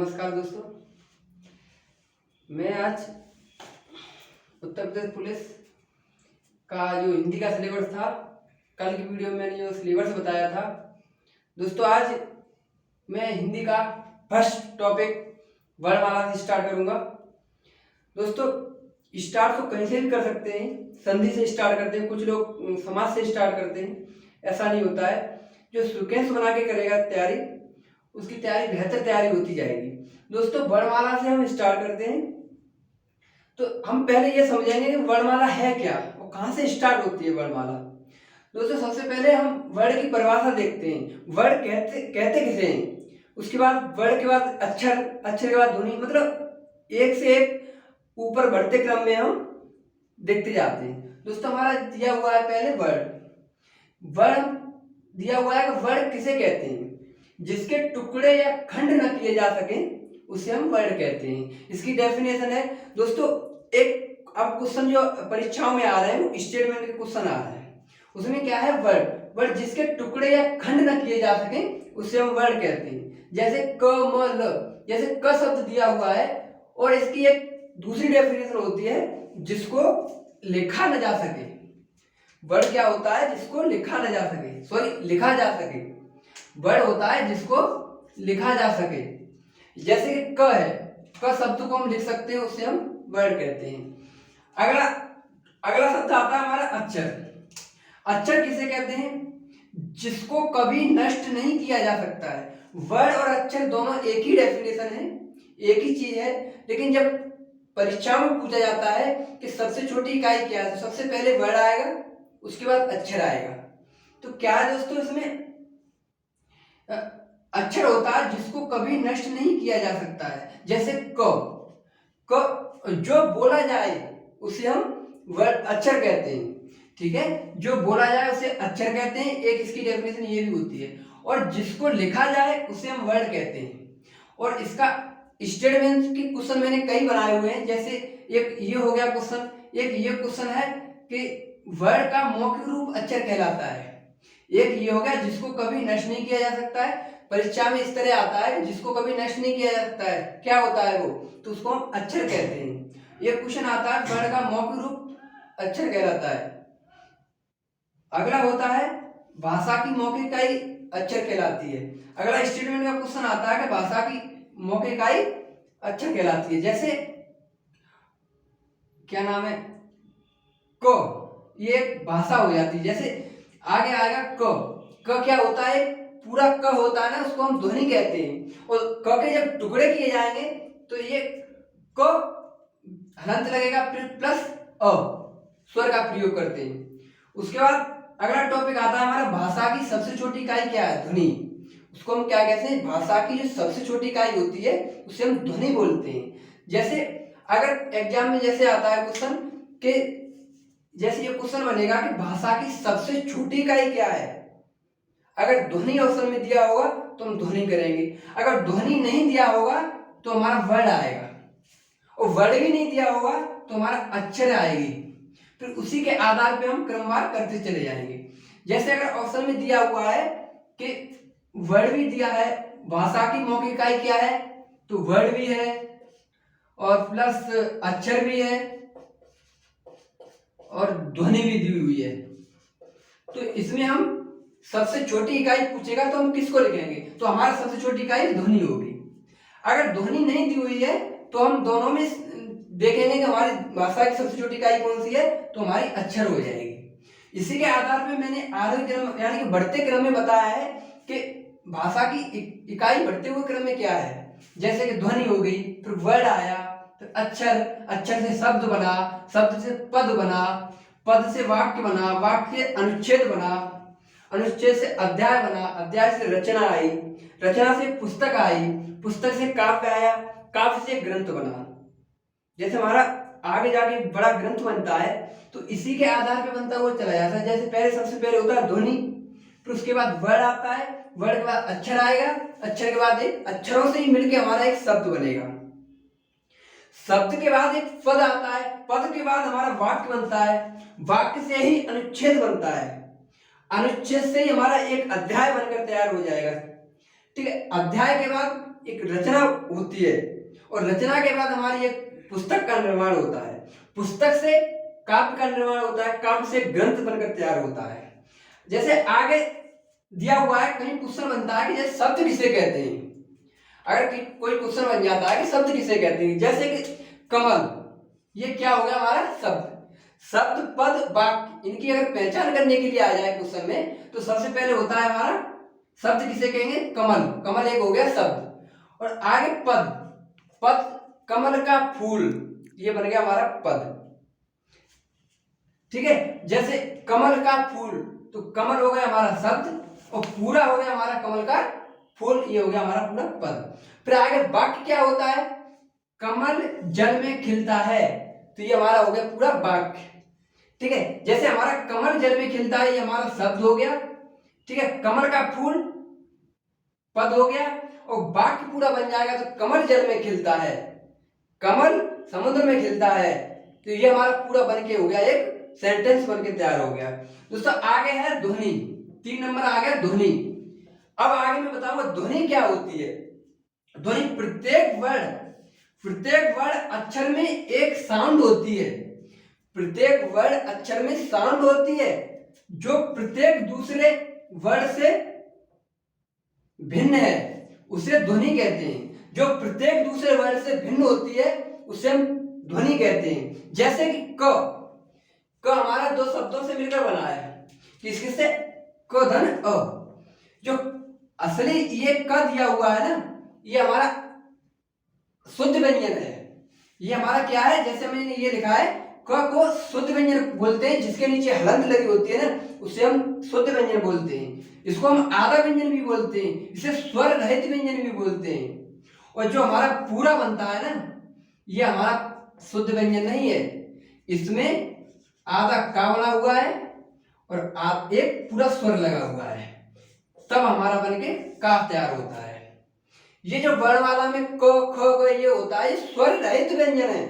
नमस्कार दोस्तों, मैं आज उत्तर प्रदेश पुलिस का जो हिंदी का सिलेबस था, कल की वीडियो में मैंने जो सिलेबस बताया था दोस्तों, आज मैं हिंदी का फर्स्ट टॉपिक वर्णमाला से स्टार्ट करूंगा। दोस्तों स्टार्ट तो कहीं से भी कर सकते हैं, संधि से स्टार्ट करते हैं, कुछ लोग समास से स्टार्ट करते हैं, ऐसा नहीं होता है। जो सीक्वेंस बना के करेगा तैयारी, उसकी तैयारी बेहतर तैयारी होती जाएगी। दोस्तों वर्णमाला से हम स्टार्ट करते हैं, तो हम पहले ये समझेंगे कि वर्णमाला है क्या और कहाँ से स्टार्ट होती है वर्णमाला। दोस्तों सबसे पहले हम वर्ड की परिभाषा देखते हैं, वर्ड कहते किसे हैं, उसके बाद वर्ड के बाद अक्षर, अक्षर के बाद ध्वनि, मतलब एक से एक ऊपर बढ़ते क्रम में हम देखते जाते हैं। दोस्तों हमारा दिया हुआ है पहले वर्ड, वर्ड दिया हुआ है कि वर्ड किसे कहते हैं, जिसके टुकड़े या खंड न किए जा सके उसे हम वर्ड कहते हैं। इसकी डेफिनेशन है दोस्तों, एक अब क्वेश्चन जो परीक्षाओं में आ रहे हैं वो स्टेटमेंट के क्वेश्चन आ रहे हैं, उसमें क्या है वर्ड, वर्ड जिसके टुकड़े या खंड न किए जा सके उसे हम वर्ड कहते हैं। जैसे क म ल, जैसे क शब्द दिया हुआ है और इसकी एक दूसरी डेफिनेशन होती है जिसको लिखा न जा सके। वर्ड क्या होता है, जिसको लिखा न जा सके, सॉरी लिखा जा सके। वर्ड होता है जिसको लिखा जा सके। जैसे कि क है, क शब्द को हम लिख सकते हैं, उसे हम वर्ड कहते हैं। अगला शब्द आता है हमारा अक्षर। अक्षर किसे कहते हैं, जिसको कभी नष्ट नहीं किया जा सकता है। वर्ड और अक्षर दोनों एक ही डेफिनेशन है, एक ही चीज है, लेकिन जब परीक्षा में पूछा जाता है कि सबसे छोटी इकाई क्या है, तो सबसे पहले वर्ड आएगा, उसके बाद अक्षर आएगा। तो क्या है दोस्तों, इसमें अक्षर होता है जिसको कभी नष्ट नहीं किया जा सकता है। जैसे क जो बोला जाए उसे हम वर्ड अक्षर कहते हैं, ठीक है, जो बोला जाए उसे अक्षर कहते हैं, एक इसकी डेफिनेशन ये भी होती है। और जिसको लिखा जाए उसे हम वर्ड कहते हैं। और इसका स्टेटमेंट के क्वेश्चन मैंने कई बनाए हुए हैं, जैसे एक ये हो गया क्वेश्चन, एक ये क्वेश्चन है कि वर्ड का मौखिक रूप अक्षर कहलाता है। एक ये हो गया जिसको कभी नष्ट नहीं किया जा सकता है, परीक्षा में इस तरह आता है जिसको कभी नष्ट नहीं किया जा सकता है, क्या होता है वो, तो उसको हम अक्षर कहते हैं। ये क्वेश्चन आता है वर्ड का मौखिक रूप अक्षर कहलाता है। अगला होता है भाषा की मौखिक इकाई अक्षर कहलाती है। अगला स्टेटमेंट का क्वेश्चन आता है कि भाषा की मौखिक इकाई अक्षर कहलाती है। जैसे क्या नाम है, क, ये एक भाषा हो जाती है। जैसे आगे आएगा क क्या होता है, पूरा क होता है ना, उसको हम ध्वनि कहते हैं। और क के जब टुकड़े किए जाएंगे तो ये क हलंत लगेगा, फिर प्लस अ, स्वर का प्रयोग करते हैं। उसके बाद अगला टॉपिक आता है हमारा भाषा की सबसे छोटी इकाई क्या है, ध्वनि। उसको हम क्या कहते हैं, भाषा की जो सबसे छोटी इकाई होती है उसे हम ध्वनि बोलते हैं। जैसे अगर एग्जाम में जैसे आता है क्वेश्चन कि जैसे ये क्वेश्चन बनेगा कि भाषा की सबसे छोटी इकाई क्या है, अगर ध्वनि ऑप्शन में दिया होगा तो हम ध्वनि करेंगे, अगर ध्वनि नहीं दिया होगा तो हमारा वर्ड आएगा, और वर्ड भी नहीं दिया होगा तो हमारा अक्षर आएगी। फिर उसी के आधार पे हम क्रमवार करते चले जाएंगे। जैसे अगर ऑप्शन में दिया हुआ है कि वर्ड भी दिया है, भाषा की मौखिक इकाई क्या है, तो वर्ड भी है और प्लस अक्षर भी है और ध्वनि भी दी हुई है, तो इसमें हम सबसे छोटी इकाई पूछेगा तो हम किसको लिखेंगे, तो हमारा सबसे छोटी इकाई ध्वनि होगी। अगर ध्वनि नहीं दी हुई है तो हम दोनों में देखेंगे कि हमारी भाषा की सबसे छोटी इकाई कौन सी है, तो हमारी अक्षर हो जाएगी। इसी के आधार पर मैंने आरोही क्रम यानी कि बढ़ते क्रम में बताया है कि भाषा की इकाई बढ़ते हुए क्रम में क्या है। जैसे कि ध्वनि हो गई, फिर वर्ड आया, फिर अक्षर, अक्षर से शब्द बना, शब्द से पद बना, पद से वाक्य बना, वाक्य से अनुच्छेद बना, अनुच्छेद से अध्याय बना, अध्याय से रचना आई, रचना से पुस्तक आई, पुस्तक से काव्य आया, काव्य से ग्रंथ बना। जैसे हमारा आगे जाके बड़ा ग्रंथ बनता है तो इसी के आधार पे बनता हुआ चला जाता है। जैसे पहले सबसे पहले होता है ध्वनि, फिर उसके बाद वर्ड आता है, वर्ड के बाद अक्षर आएगा, अक्षर के बाद एक अक्षरों से ही मिलके हमारा एक शब्द बनेगा, शब्द के बाद एक पद आता है, पद के बाद हमारा वाक्य बनता है, वाक्य से ही अनुच्छेद बनता है, अनुच्छेद से ही हमारा एक अध्याय बनकर तैयार हो जाएगा, ठीक है। अध्याय के बाद एक रचना होती है और रचना के बाद हमारी एक पुस्तक का निर्माण होता है, पुस्तक से काव्य का निर्माण होता है, काव्य से ग्रंथ बनकर तैयार होता है। जैसे आगे दिया हुआ है, कहीं क्वेश्चन बनता है कि जैसे शब्द किसे कहते हैं। अगर कोई क्वेश्चन बन जाता है कि शब्द किसे कहते हैं, जैसे कि कमल, ये क्या हो गया हमारा शब्द। शब्द, पद, वाक्य, इनकी अगर पहचान करने के लिए आ जाए क्वेश्चन में, तो सबसे पहले होता है हमारा शब्द किसे कहेंगे, कमल। कमल एक हो गया शब्द। और आगे पद, पद कमल का फूल, ये बन गया हमारा पद। ठीक है, जैसे कमल का फूल, तो कमल हो गया हमारा शब्द और पूरा हो गया हमारा कमल का फूल, ये हो गया हमारा पूरा पद। फिर आगे वाक्य क्या होता है, कमल जल में खिलता है, तो ये हमारा हो गया पूरा वाक्य। ठीक है, जैसे हमारा कमल जल में खिलता है, ये हमारा शब्द हो गया। ठीक है, कमल का फूल पद हो गया और वाक्य पूरा बन जाएगा। तो कमल जल में खिलता है, कमल समुद्र में खिलता है, तो ये हमारा पूरा बन के हो गया, एक सेंटेंस बन के तैयार हो गया। दोस्तों आगे है ध्वनि, 3 नंबर आ गया ध्वनि। अब आगे मैं बताऊंगा ध्वनि क्या होती है। ध्वनि प्रत्येक वर्ड अक्षर में एक साउंड होती है, प्रत्येक वर्ड अक्षर में साउंड होती है, जो प्रत्येक दूसरे वर्ड से भिन्न है, उसे ध्वनि कहते हैं। जो प्रत्येक दूसरे वर्ड से भिन्न होती है, उसे हम ध्वनि कहते हैं। जैसे कि क हमारा 2 शब्दों से मिलकर बना है, किससे, क धन अ। जो असली ये क दिया हुआ है ना, ये हमारा शुद्ध व्यंजन है। ये हमारा क्या है, जैसे मैंने ये लिखा है, क को शुद्ध व्यंजन बोलते हैं, जिसके नीचे हलंत लगी होती है ना, उसे हम शुद्ध व्यंजन बोलते हैं। इसको हम आधा व्यंजन भी बोलते हैं, इसे स्वर रहित व्यंजन भी बोलते हैं। और जो हमारा पूरा बनता है ना, ये हमारा शुद्ध व्यंजन नहीं है, इसमें आधा का बना हुआ है और एक पूरा स्वर लगा हुआ है, तब हमारा बनके का तैयार होता है। ये जो वर्णमाला में क ख ग ये होता है, ये स्वर रहित व्यंजन है।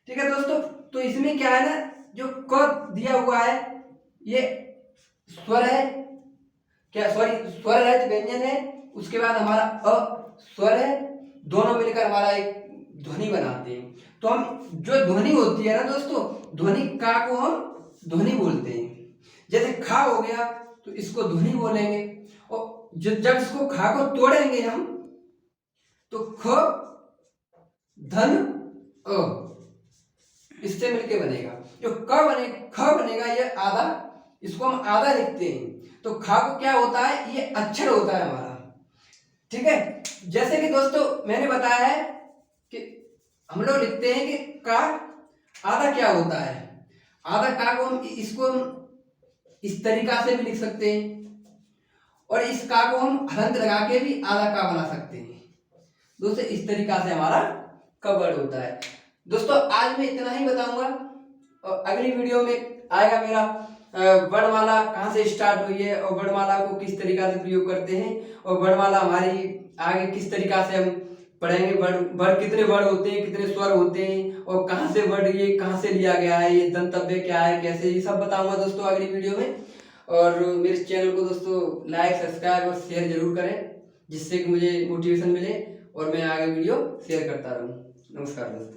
ठीक है दोस्तों, तो इसमें क्या है ना, जो क दिया हुआ है ये स्वर है, क्या सॉरी स्वर रहित व्यंजन है। उसके बाद हमारा अ स्वर है, दोनों मिलकर हमारा एक ध्वनि बनाते हैं। तो हम जो ध्वनि होती है ना दोस्तों, ध्वनि का को हम ध्वनि बोलते हैं। जैसे खा हो गया, तो इसको ध्वनि बोलेंगे। और जब इसको खा को तोड़ेंगे हम, तो ख धन अ, इससे मिलके बनेगा। जो ख बनेगा, ये आधा, इसको हम आधा लिखते हैं। तो खा को क्या होता है, ये अक्षर होता है हमारा। ठीक है, जैसे कि दोस्तों मैंने बताया है कि हम लोग लिखते हैं कि का आधा क्या होता है। आधा का को हम इसको इस तरीका से भी लिख सकते हैं और इस का को हम हलंत लगा के भी आधा का बना सकते हैं। दोस्तों इस तरीका से हमारा क वर्ड होता है। दोस्तों आज मैं इतना ही बताऊंगा और अगली वीडियो में आएगा मेरा वर्णमाला कहाँ से स्टार्ट हुई है और वर्णमाला को किस तरीका से प्रयोग करते हैं और वर्णमाला हमारी आगे किस तरीका से हम पढ़ेंगे। वर्ड कितने वर्ड होते हैं, कितने स्वर होते हैं और कहाँ से वर्ड ये कहाँ से लिया गया है, ये दंतव्य क्या है, कैसे, ये सब बताऊंगा दोस्तों अगली वीडियो में। और मेरे चैनल को दोस्तों लाइक, सब्सक्राइब और शेयर जरूर करें, जिससे कि मुझे मोटिवेशन मिले और मैं आगे वीडियो शेयर करता रहूँ। नमस्कार दोस्तों।